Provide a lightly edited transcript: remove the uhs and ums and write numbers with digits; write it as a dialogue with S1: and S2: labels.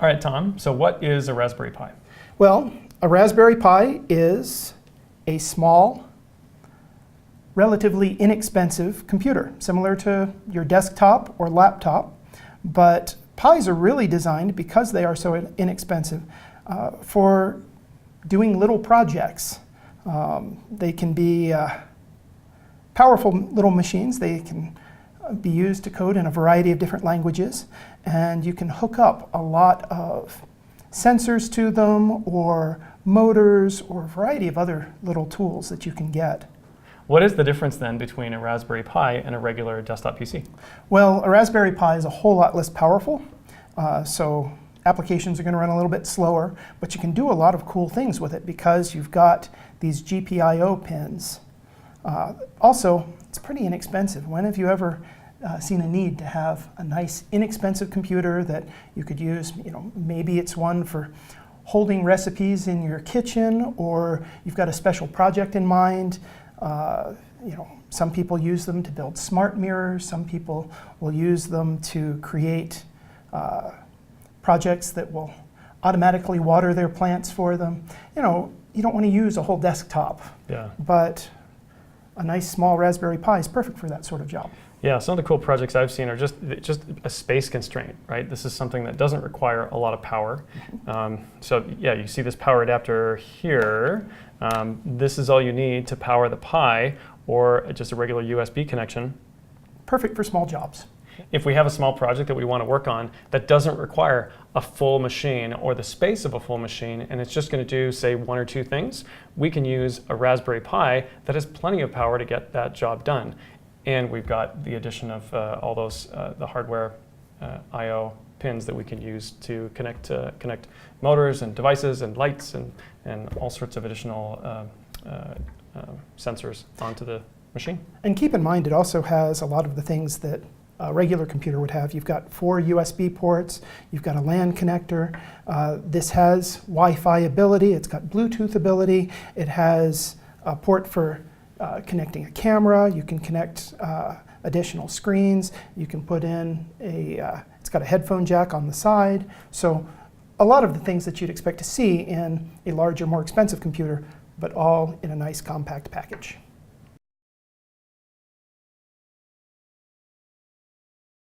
S1: All right, Tom, so what is a Raspberry Pi?
S2: Well, a Raspberry Pi is a small, relatively inexpensive computer, similar to your desktop or laptop. But Pis are really designed, because they are so inexpensive, for doing little projects. They can be powerful little machines. They can be used to code in a variety of different languages, and you can hook up a lot of sensors to them, or motors, or a variety of other little tools that you can get.
S1: What is the difference then between a Raspberry Pi and a regular desktop PC?
S2: Well, a Raspberry Pi is a whole lot less powerful, so applications are going to run a little bit slower, but you can do a lot of cool things with it because you've got these GPIO pins. Also, it's pretty inexpensive. When have you ever seen a need to have a nice, inexpensive computer that you could use? Maybe it's one for holding recipes in your kitchen, or you've got a special project in mind. Some people use them to build smart mirrors. Some people will use them to create projects that will automatically water their plants for them. You don't want to use a whole desktop, but a nice small Raspberry Pi is perfect for that sort of job.
S1: Yeah, some of the cool projects I've seen are just a space constraint, right? This is something that doesn't require a lot of power. So yeah, you see this power adapter here. This is all you need to power the Pi, or just a regular USB connection.
S2: Perfect for small jobs.
S1: If we have a small project that we want to work on that doesn't require a full machine or the space of a full machine, and it's just going to do, say, one or two things, we can use a Raspberry Pi that has plenty of power to get that job done. And we've got the addition of all those the hardware I/O pins that we can use to connect motors and devices and lights and all sorts of additional sensors onto the machine.
S2: And keep in mind, it also has a lot of the things that a regular computer would have. You've got 4 USB ports, you've got a LAN connector. This has Wi-Fi ability, it's got Bluetooth ability, it has a port for connecting a camera, you can connect additional screens, you can put in it's got a headphone jack on the side. So a lot of the things that you'd expect to see in a larger, more expensive computer, but all in a nice compact package.